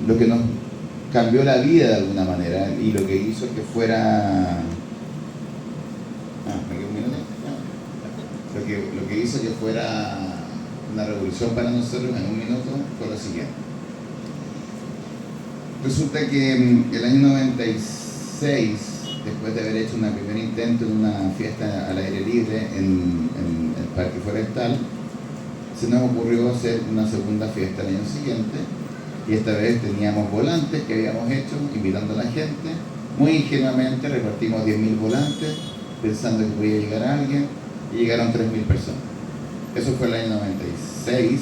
lo que nos cambió la vida de alguna manera y lo que hizo que fuera... ¿me queda un minuto? Lo que hizo que fuera una revolución para nosotros en un minuto fue lo siguiente. Resulta que el año 96, después de haber hecho un primer intento en una fiesta al aire libre en el Parque Forestal, se nos ocurrió hacer una segunda fiesta el año siguiente, y esta vez teníamos volantes que habíamos hecho invitando a la gente. Muy ingenuamente repartimos 10.000 volantes pensando que podía llegar a alguien, y llegaron 3.000 personas. Eso fue el año 96,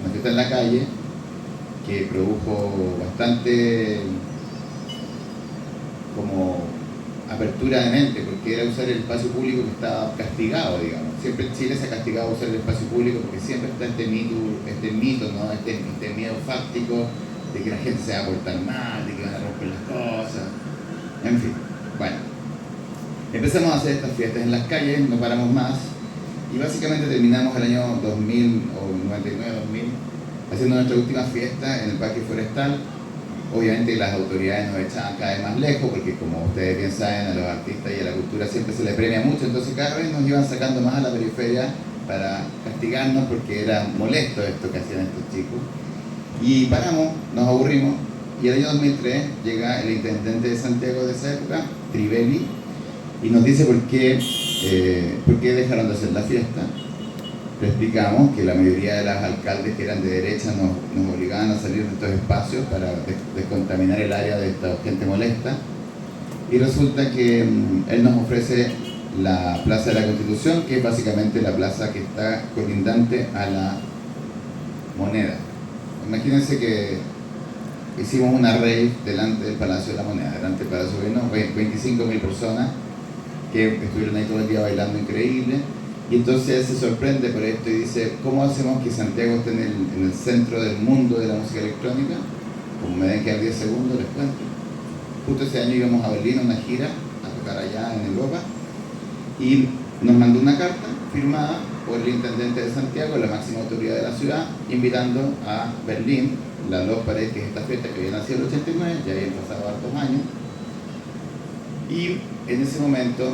una fiesta en la calle que produjo bastante como apertura de mente, porque era usar el espacio público que estaba castigado, digamos. Siempre en Chile se ha castigado usar el espacio público porque siempre está este mito, ¿no? Este miedo fáctico de que la gente se va a portar mal, de que van a romper las cosas, en fin. Bueno, empezamos a hacer estas fiestas en las calles, no paramos más, y básicamente terminamos el año 2000 o 99-2000 haciendo nuestra última fiesta en el Parque Forestal. Obviamente las autoridades nos echaban cada vez más lejos porque, como ustedes bien saben, a los artistas y a la cultura siempre se les premia mucho, entonces cada vez nos iban sacando más a la periferia para castigarnos porque era molesto esto que hacían estos chicos. Y paramos, nos aburrimos, y el año 2003 llega el intendente de Santiago de esa época, Trivelli, y nos dice por qué dejaron de hacer la fiesta. Le explicamos que la mayoría de los alcaldes que eran de derecha nos obligaban a salir de estos espacios para descontaminar el área de esta gente molesta, y resulta que él nos ofrece la Plaza de la Constitución, que es básicamente la plaza que está colindante a la Moneda. Imagínense que hicimos una rave delante del Palacio de la Moneda, delante del Palacio de Gobierno, 25.000 personas que estuvieron ahí todo el día bailando increíble. Y entonces él se sorprende por esto y dice: ¿cómo hacemos que Santiago esté en el centro del mundo de la música electrónica? Como me den que 10 segundos, les cuento. Justo ese año íbamos a Berlín a una gira, a tocar allá en Europa, y nos mandó una carta firmada por el intendente de Santiago, la máxima autoridad de la ciudad, invitando a Berlín, la Love Parade, que es esta fiesta que había nacido en el 89, ya habían pasado hartos años. Y en ese momento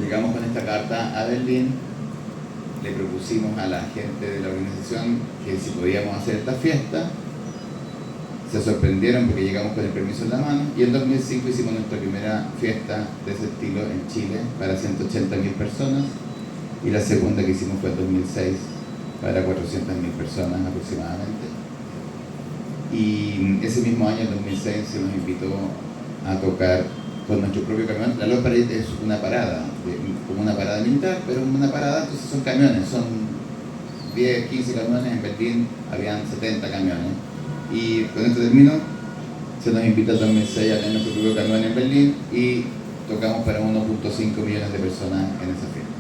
llegamos con esta carta a Berlín, le propusimos a la gente de la organización que si podíamos hacer esta fiesta. Se sorprendieron porque llegamos con el permiso en la mano, y en 2005 hicimos nuestra primera fiesta de ese estilo en Chile para 180.000 personas, y la segunda que hicimos fue en 2006 para 400.000 personas aproximadamente. Y ese mismo año, en 2006, se nos invitó a tocar con nuestro propio camión. La Love Parade es una parada, como una parada militar, pero una parada, entonces son camiones, son 10, 15 camiones. En Berlín habían 70 camiones. Y con esto termino, se nos invitó en 2006 a tener nuestro propio camión en Berlín, y tocamos para 1.5 millones de personas en esa fiesta.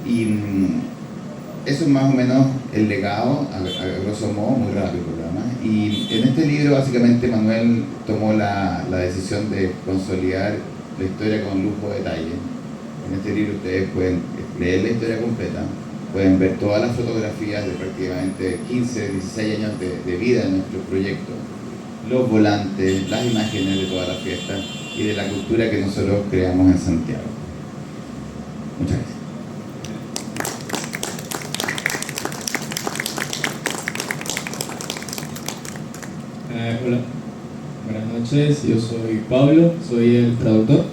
Y eso es más o menos el legado, a grosso modo, muy rápido el programa. Y en este libro básicamente Manuel tomó la decisión de consolidar la historia con lujo de detalle. En este libro ustedes pueden leer la historia completa, pueden ver todas las fotografías de prácticamente 15, 16 años de vida de nuestro proyecto, los volantes, las imágenes de todas las fiestas y de la cultura que nosotros creamos en Santiago. Muchas gracias. Hola, buenas noches, yo soy Pablo, soy el traductor,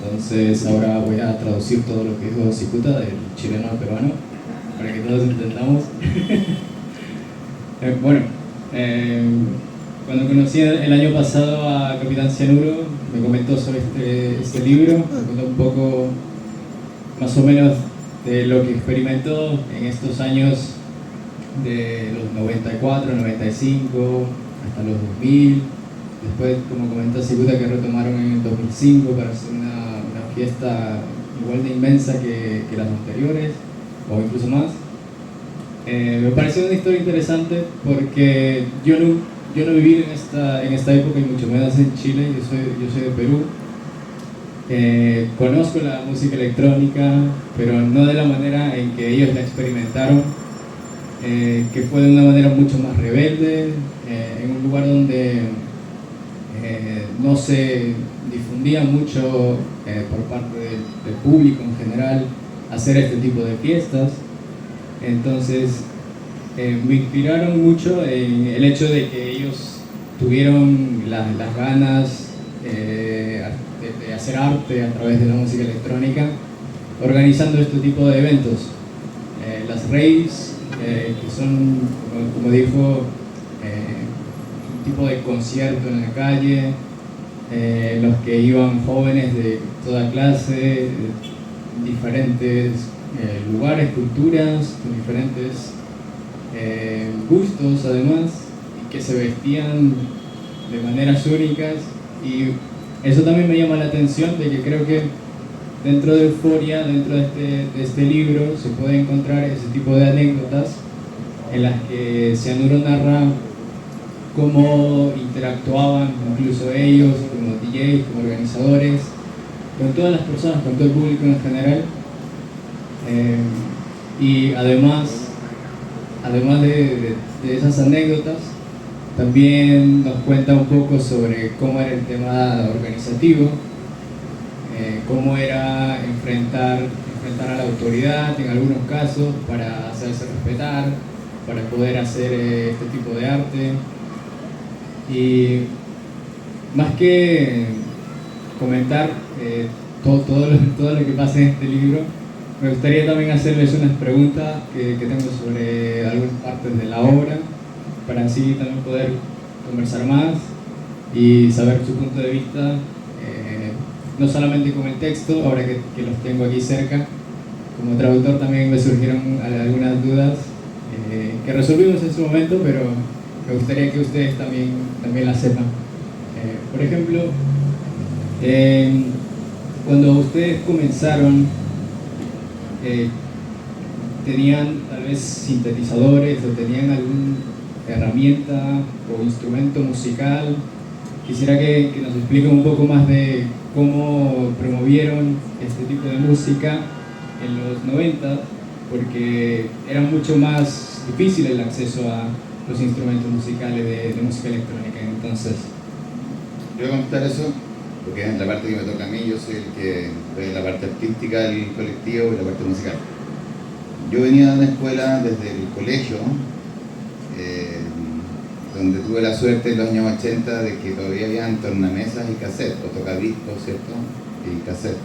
entonces ahora voy a traducir todo lo que dijo Cicuta del chileno al peruano, para que todos entendamos. Cuando conocí el año pasado a Capitán Cianuro, me comentó sobre este libro, me contó un poco más o menos de lo que experimentó en estos años de los 94, 95, hasta los 2000. Después, como comentó Cicuta, que retomaron en el 2005 para hacer una fiesta igual de inmensa que las anteriores, o incluso más. Me pareció una historia interesante porque yo no viví en esta época, y mucho menos en Chile. Yo soy de Perú. Conozco la música electrónica, pero no de la manera en que ellos la experimentaron. que fue de una manera mucho más rebelde, en un lugar donde no se difundía mucho por parte del público en general hacer este tipo de fiestas. Entonces me inspiraron mucho en el hecho de que ellos tuvieron las ganas de hacer arte a través de la música electrónica, organizando este tipo de eventos. Las raves, que son, como dijo, un tipo de concierto en la calle, los que iban jóvenes de toda clase, diferentes lugares, culturas, con diferentes gustos además, y que se vestían de maneras únicas. Y eso también me llama la atención, de que creo que dentro de Euphoria, dentro de este libro, se puede encontrar ese tipo de anécdotas en las que Cianuro narra cómo interactuaban incluso ellos como DJs, como organizadores, con todas las personas, con todo el público en general. Y además de esas anécdotas, también nos cuenta un poco sobre cómo era el tema organizativo, cómo era enfrentar a la autoridad en algunos casos para hacerse respetar, para poder hacer este tipo de arte. Y más que comentar todo lo que pasa en este libro, me gustaría también hacerles unas preguntas que tengo sobre algunas partes de la obra, para así también poder conversar más y saber su punto de vista, no solamente con el texto, ahora que los tengo aquí cerca. Como traductor también me surgieron algunas dudas que resolvimos en su momento, pero me gustaría que ustedes también las sepan. Por ejemplo, cuando ustedes comenzaron, ¿tenían tal vez sintetizadores o tenían alguna herramienta o instrumento musical? Quisiera que nos expliquen un poco más de cómo promovieron este tipo de música en los 90, porque era mucho más difícil el acceso a los instrumentos musicales de música electrónica. Entonces, yo voy a contar eso porque es la parte que me toca a mí. Yo soy el que ve la parte artística del colectivo y la parte musical. Yo venía de una escuela desde el colegio, donde tuve la suerte en los años 80 de que todavía habían tornamesas y cassette, o tocadiscos, ¿cierto? Y cassette.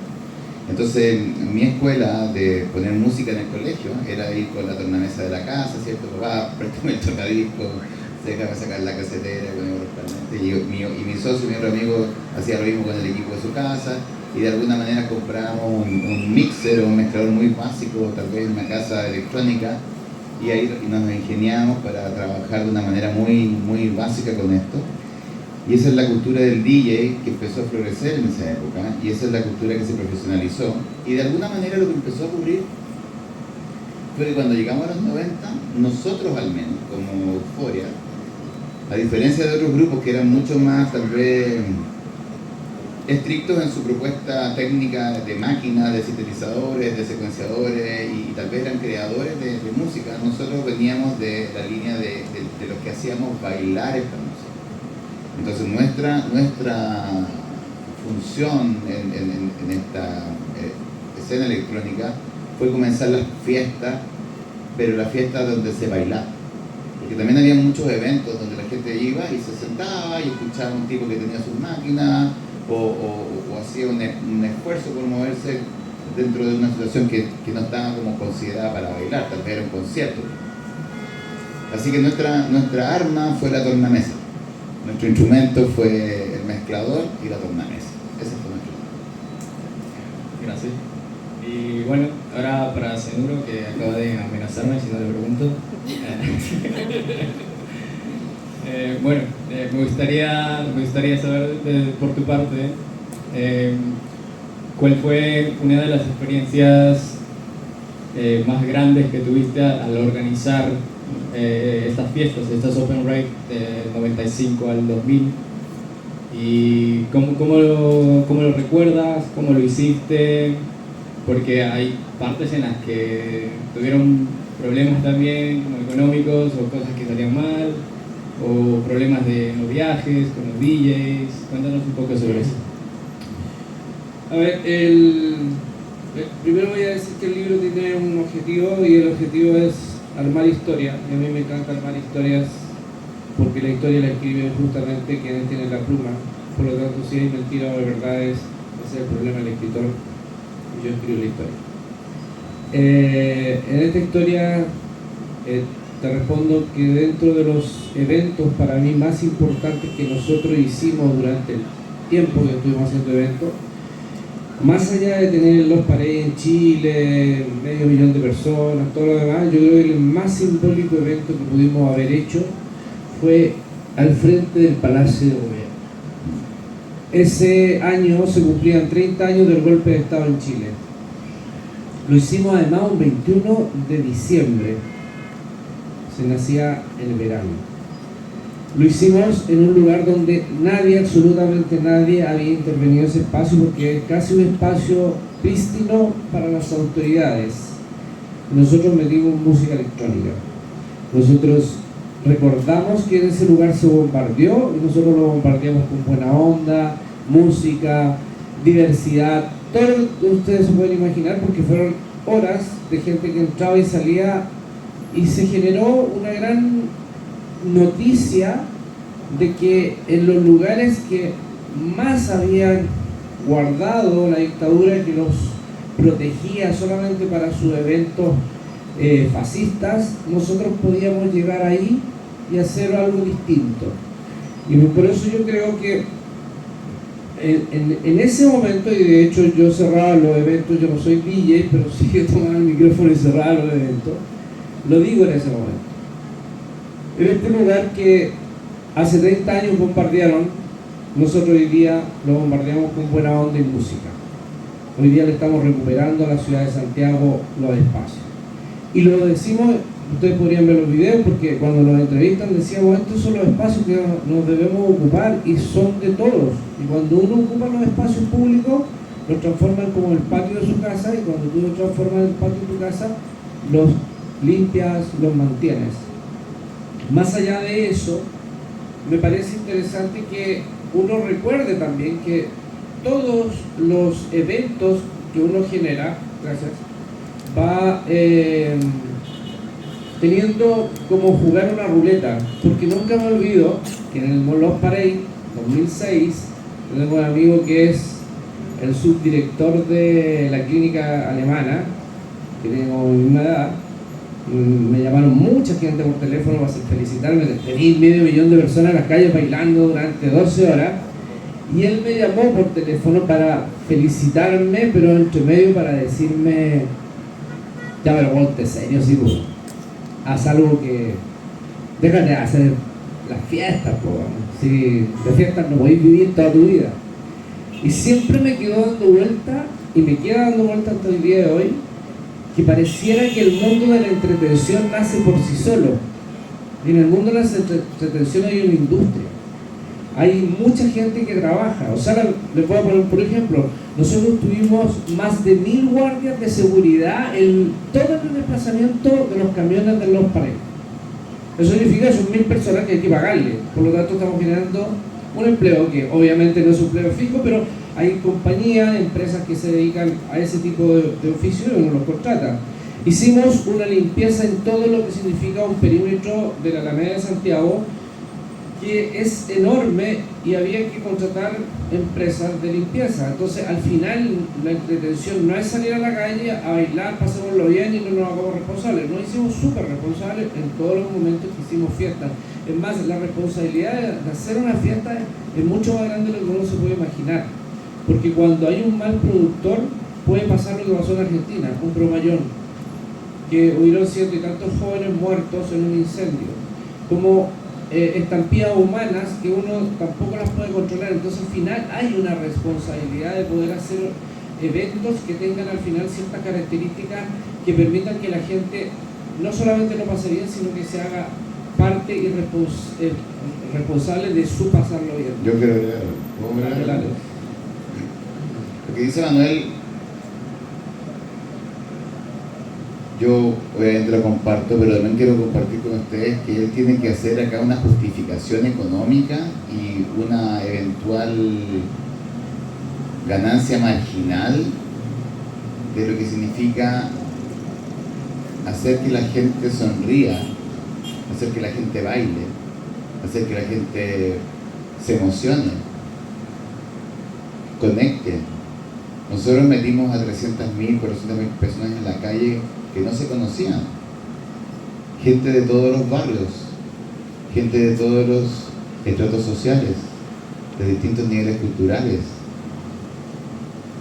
Entonces, en mi escuela de poner música en el colegio era ir con la tornamesa de la casa, ¿cierto? Papá, préstame el tocadisco, déjame sacar la casetera, y mi socio, mi otro amigo, hacía lo mismo con el equipo de su casa, y de alguna manera comprábamos un mixer o un mezclador muy básico, tal vez una casa electrónica, y ahí nos ingeniamos para trabajar de una manera muy básica con esto. Y esa es la cultura del DJ que empezó a florecer en esa época, y esa es la cultura que se profesionalizó. Y de alguna manera lo que empezó a ocurrir fue que cuando llegamos a los 90, nosotros al menos, como Euphoria, a diferencia de otros grupos que eran mucho más tal vez estrictos en su propuesta técnica de máquinas, de sintetizadores, de secuenciadores, y tal vez eran creadores de música, nosotros veníamos de la línea de lo que hacíamos bailar esta música. Entonces nuestra función en esta escena electrónica fue comenzar las fiestas, pero las fiestas donde se bailaba. Porque también había muchos eventos donde la gente iba y se sentaba y escuchaba a un tipo que tenía sus máquinas, o hacía un esfuerzo por moverse dentro de una situación que no estaba como considerada para bailar, tal vez era un concierto. Así que nuestra arma fue la tornamesa. Nuestro instrumento fue el mezclador y la tornamesa. Ese fue nuestro. gracias. Y bueno, ahora para Cianuro, que acaba de amenazarme si no le pregunto. Bueno, me gustaría saber por tu parte, ¿cuál fue una de las experiencias más grandes que tuviste al organizar estas fiestas, estas Open Rave de 95 al 2000? ¿Y cómo lo recuerdas? ¿Cómo lo hiciste? Porque hay partes en las que tuvieron problemas también como económicos o cosas que salían mal, o problemas de los viajes con los DJs. Cuéntanos un poco sobre eso. A ver, primero voy a decir que el libro tiene un objetivo y el objetivo es armar historia. Y a mí me encanta armar historias porque la historia la escribe justamente quien tiene la pluma. Por lo tanto, si hay mentira o de verdad ese es el problema del escritor. Yo escribo la historia. En esta historia te respondo que dentro de los eventos para mí más importantes que nosotros hicimos durante el tiempo que estuvimos haciendo eventos, más allá de tener los paredes en Chile, 500.000 de personas, todo lo demás, yo creo que el más simbólico evento que pudimos haber hecho fue al frente del Palacio de Gobierno. Ese año se cumplían 30 años del golpe de Estado en Chile. Lo hicimos además un 21 de diciembre. Se nacía el verano. Lo hicimos en un lugar donde nadie, absolutamente nadie, había intervenido en ese espacio porque es casi un espacio prístino para las autoridades. Nosotros metimos música electrónica. Nosotros recordamos que en ese lugar se bombardeó y nosotros lo bombardeamos con buena onda, música, diversidad, todo lo que ustedes se pueden imaginar, porque fueron horas de gente que entraba y salía y se generó una gran noticia de que en los lugares que más habían guardado la dictadura, que los protegía solamente para sus eventos fascistas, nosotros podíamos llegar ahí y hacer algo distinto. Y por eso yo creo que en ese momento, y de hecho yo cerraba los eventos, yo no soy DJ, pero sí que tomaba el micrófono y cerraba los eventos, lo digo en ese momento. En este lugar que hace 30 años bombardearon, nosotros hoy día lo bombardeamos con buena onda y música. Hoy día le estamos recuperando a la ciudad de Santiago los espacios. Y lo decimos, ustedes podrían ver los videos, porque cuando nos entrevistan decíamos, estos son los espacios que nos debemos ocupar y son de todos. Y cuando uno ocupa los espacios públicos, los transforman como el patio de su casa, y cuando tú los transformas en el patio de tu casa, los limpias, los mantienes. Más allá de eso, me parece interesante que uno recuerde también que todos los eventos que uno genera, gracias, va teniendo como jugar una ruleta, porque nunca me olvido que en el Los Parade 2006 tenemos un amigo que es el subdirector de la clínica alemana, que tengo mi misma edad. Me llamaron mucha gente por teléfono para felicitarme, tenía 500.000 de personas en las calles bailando durante 12 horas, y él me llamó por teléfono para felicitarme, pero entre medio para decirme, ya, pero ponte serio, sí, pues, haz algo que, déjate de hacer las fiestas, pues, si de fiestas no podéis vivir toda tu vida. Y siempre me quedó dando vuelta, y me queda dando vuelta hasta el día de hoy, que pareciera que el mundo de la entretención nace por sí solo. Y en el mundo de la entretención hay una industria. Hay mucha gente que trabaja. O sea, les voy a poner por ejemplo, nosotros tuvimos más de 1000 guardias de seguridad en todo el desplazamiento de los camiones de Los Parade. Eso significa que son 1000 personas que hay que pagarle. Por lo tanto, estamos generando un empleo que obviamente no es un empleo fijo, pero hay compañías, empresas que se dedican a ese tipo de oficio y uno los contrata. Hicimos una limpieza en todo lo que significa un perímetro de la Alameda de Santiago, que es enorme, y había que contratar empresas de limpieza. Entonces, al final, la entretención no es salir a la calle a bailar, pasémoslo bien y no nos hagamos responsables. Nos hicimos súper responsables en todos los momentos que hicimos fiestas. Es más, la responsabilidad de hacer una fiesta es mucho más grande de lo que uno se puede imaginar. Porque cuando hay un mal productor, puede pasar lo que pasó en Argentina, un Cromañón, que hubieron 100 y tantos jóvenes muertos en un incendio. Como estampillas humanas que uno tampoco las puede controlar. Entonces al final hay una responsabilidad de poder hacer eventos que tengan al final ciertas características que permitan que la gente no solamente lo pase bien, sino que se haga parte y responsable de su pasarlo bien. Yo quiero agregar algo. Lo que dice Manuel yo obviamente lo comparto, pero también quiero compartir con ustedes que él tiene que hacer acá una justificación económica y una eventual ganancia marginal de lo que significa hacer que la gente sonría, hacer que la gente baile, hacer que la gente se emocione, conecte. Nosotros metimos a 300.000, 400.000 personas en la calle que no se conocían. Gente de todos los barrios, gente de todos los estratos sociales, de distintos niveles culturales.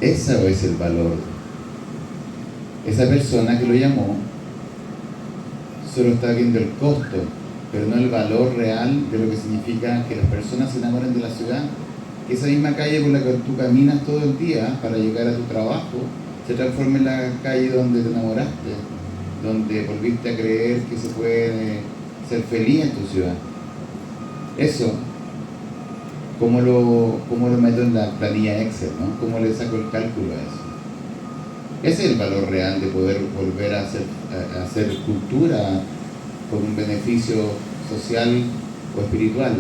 Ese es el valor. Esa persona que lo llamó solo está viendo el costo, pero no el valor real de lo que significa que las personas se enamoren de la ciudad. Que esa misma calle por la que tú caminas todo el día para llegar a tu trabajo se transforme en la calle donde te enamoraste, donde volviste a creer que se puede ser feliz en tu ciudad. Eso, ¿cómo lo meto en la planilla Excel, ¿no? ¿Cómo le saco el cálculo a eso? Ese es el valor real de poder volver a hacer cultura con un beneficio social o espiritual.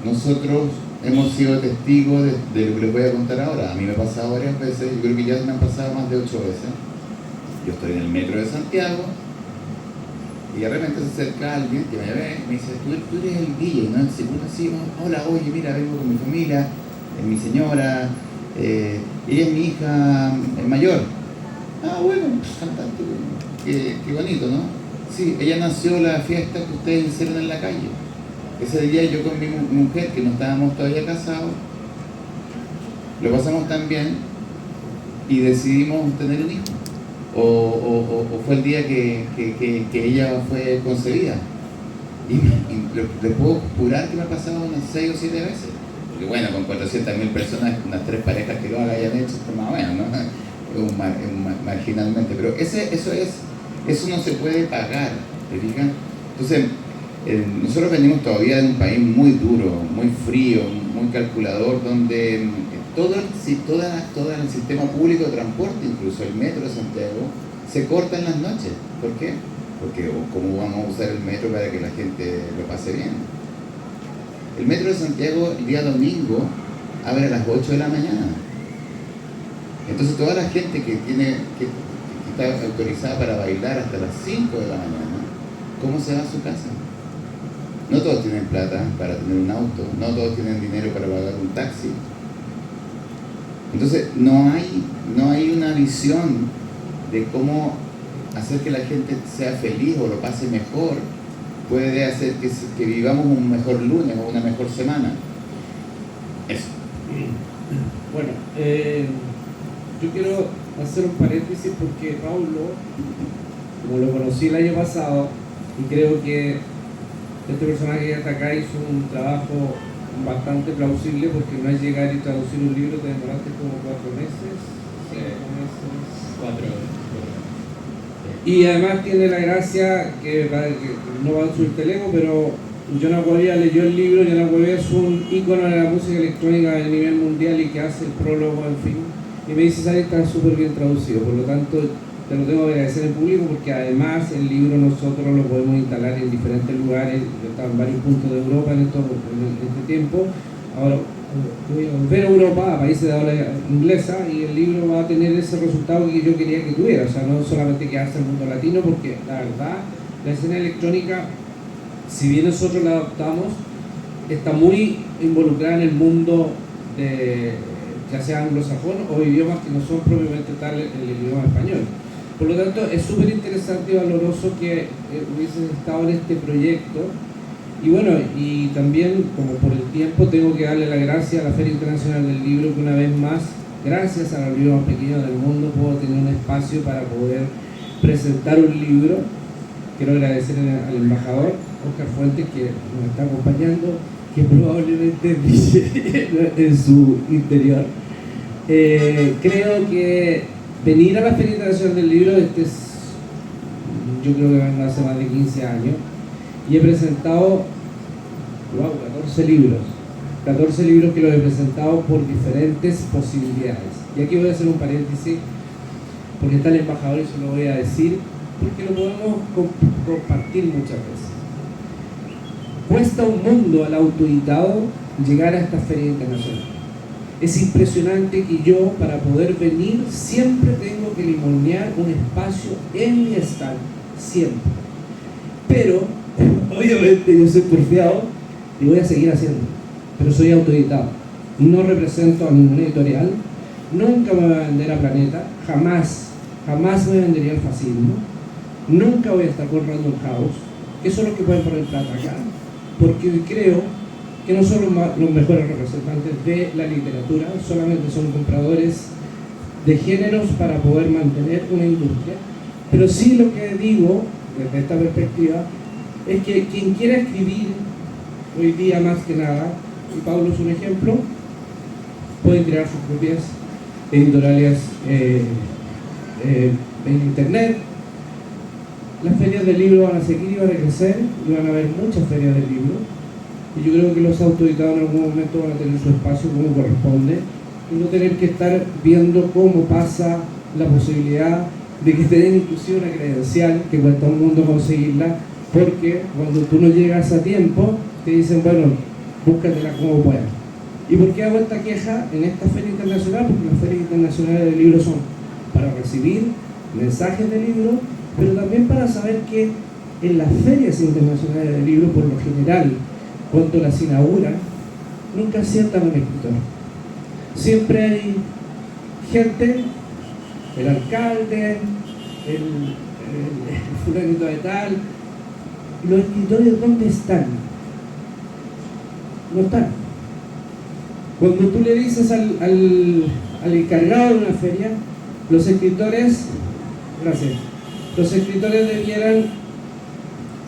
Nosotros hemos sido testigos de lo que les voy a contar ahora. A mí me ha pasado varias veces, yo creo que ya me han pasado más de 8 veces. Yo estoy en el metro de Santiago y de repente se acerca alguien que me ve y me dice, tú eres el DJ, ¿no? Seguro así, hola, oye, mira, vengo con mi familia, es mi señora, ella es mi hija mayor. Ah, bueno, fantástico, qué bonito, ¿no? Sí, ella nació la fiesta que ustedes hicieron en la calle. Ese día yo con mi mujer, que no estábamos todavía casados, lo pasamos tan bien y decidimos tener un hijo. O fue el día que ella fue concebida. Y les puedo jurar que me ha pasado unas 6 o 7 veces. Porque bueno, con 400.000 personas, unas 3 parejas que lo hayan hecho, pues más o menos, ¿no? Marginalmente. Pero eso no se puede pagar, ¿te fijas? Entonces, nosotros venimos todavía de un país muy duro, muy frío, muy calculador, donde todo el sistema público de transporte, incluso el metro de Santiago, se corta en las noches. ¿Por qué? Porque ¿cómo vamos a usar el metro para que la gente lo pase bien? El metro de Santiago el día domingo abre a las 8 de la mañana. Entonces toda la gente que está autorizada para bailar hasta las 5 de la mañana, ¿cómo se va a su casa? No todos tienen plata para tener un auto, no todos tienen dinero para pagar un taxi. Entonces no hay una visión de cómo hacer que la gente sea feliz o lo pase mejor. Puede hacer que vivamos un mejor lunes o una mejor semana. Eso. Bueno, yo quiero hacer un paréntesis porque Paulo, como lo conocí el año pasado, y creo que este personaje que está acá hizo un trabajo bastante plausible, porque no es llegar y traducir un libro, te demoraste como 4 meses, 5 meses. 4. Y además tiene la gracia que no va a subir Teleco, pero Jonah Guavia leyó el libro. Jonah Guavia es un ícono de la música electrónica a nivel mundial y que hace el prólogo, en fin. Y me dice, ¿sabes? Está súper bien traducido, por lo tanto te lo tengo que agradecer en público, porque además el libro nosotros lo podemos instalar en diferentes lugares. Yo estaba en varios puntos de Europa en este tiempo. Ahora voy a volver a Europa, a países de habla inglesa, y el libro va a tener ese resultado que yo quería que tuviera. O sea, no solamente quedarse en el mundo latino, porque la verdad, la escena electrónica, si bien nosotros la adoptamos, está muy involucrada en el mundo de, ya sea anglosajón o idiomas que no son propiamente tal el idioma español. Por lo tanto, es súper interesante y valoroso que hubiesen estado en este proyecto. Y bueno, y también, como por el tiempo, tengo que darle las gracias a la Feria Internacional del Libro, que una vez más, gracias a los libros más pequeños del mundo, puedo tener un espacio para poder presentar un libro. Quiero agradecer al embajador Oscar Fuentes, que nos está acompañando, que probablemente brille en su interior. Creo que venir a la Feria Internacional del Libro, yo creo que vengo hace más de 15 años, y he presentado 14 libros. 14 libros que los he presentado por diferentes posibilidades. Y aquí voy a hacer un paréntesis, porque está el embajador y se lo voy a decir. porque lo podemos compartir muchas veces. Cuesta un mundo al autoeditado llegar a esta feria internacional. Es impresionante que yo, para poder venir, siempre tengo que limonear un espacio en mi stand, siempre. Pero, obviamente yo soy porfiado y voy a seguir haciendo, pero soy autoeditado. No represento a ninguna editorial, nunca me voy a vender a Planeta, jamás me vendería al fascismo, nunca voy a estar con Random House, que son los que pueden poner plata acá, porque creo que no son los mejores representantes de la literatura, solamente son compradores de géneros para poder mantener una industria. Pero sí lo que digo, desde esta perspectiva, es que quien quiera escribir hoy día más que nada, y Pablo es un ejemplo, pueden crear sus propias editoriales en internet. Las ferias del libro van a seguir y van a crecer, y van a haber muchas ferias del libro, y yo creo que los autoeditados en algún momento van a tener su espacio como corresponde, y no tener que estar viendo cómo pasa la posibilidad de que te den inclusive una credencial que cuesta un mundo conseguirla, porque cuando tú no llegas a tiempo te dicen, bueno, búscatela como puedas. ¿Y por qué hago esta queja en esta feria internacional? Porque las ferias internacionales del libro son para recibir mensajes de libro, pero también para saber que en las ferias internacionales del libro, por lo general, cuando las inauguran, nunca sientan a un escritor. Siempre hay gente, el alcalde, el fulanito de tal. ¿Los escritores dónde están? No están. Cuando tú le dices al encargado de una feria, los escritores debieran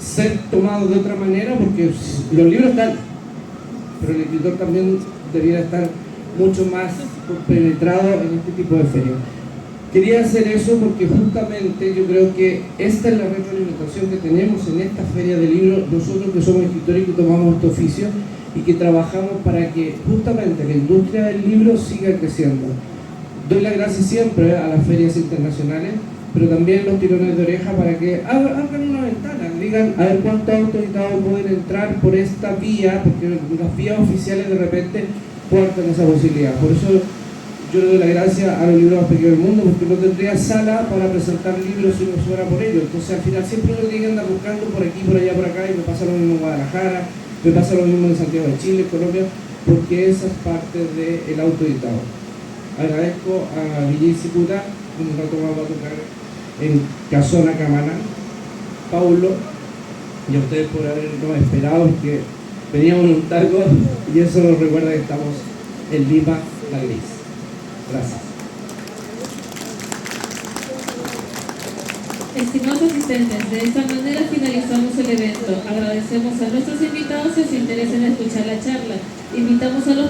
ser tomados de otra manera, porque los libros están, pero el escritor también debiera estar mucho más penetrado en este tipo de ferias. Quería hacer eso porque justamente yo creo que esta es la retroalimentación que tenemos en esta feria de libros, nosotros que somos escritores y que tomamos este oficio y que trabajamos para que justamente la industria del libro siga creciendo. Doy las gracias siempre a las ferias internacionales, pero también los tirones de oreja para que abran una ventana, digan a ver cuántos autoeditados pueden entrar por esta vía, porque las vías oficiales de repente cortan esa posibilidad. Por eso yo le doy la gracia a los libros más pequeños del mundo, porque no tendría sala para presentar libros si no fuera por ello. Entonces al final siempre uno tiene que andar buscando por aquí, por allá, por acá, y me pasa lo mismo en Guadalajara, me pasa lo mismo en Santiago de Chile, Colombia, porque esa es parte del autoeditado. Agradezco a Villa Ciputa, un rato más va a tocar en Casona Camaná, Paulo, y a ustedes por habernos esperado, porque veníamos en un tango y eso nos recuerda que estamos en Lima, la Gris. Gracias. Estimados asistentes, de esta manera finalizamos el evento. Agradecemos a nuestros invitados que se interesen en escuchar la charla. Invitamos a los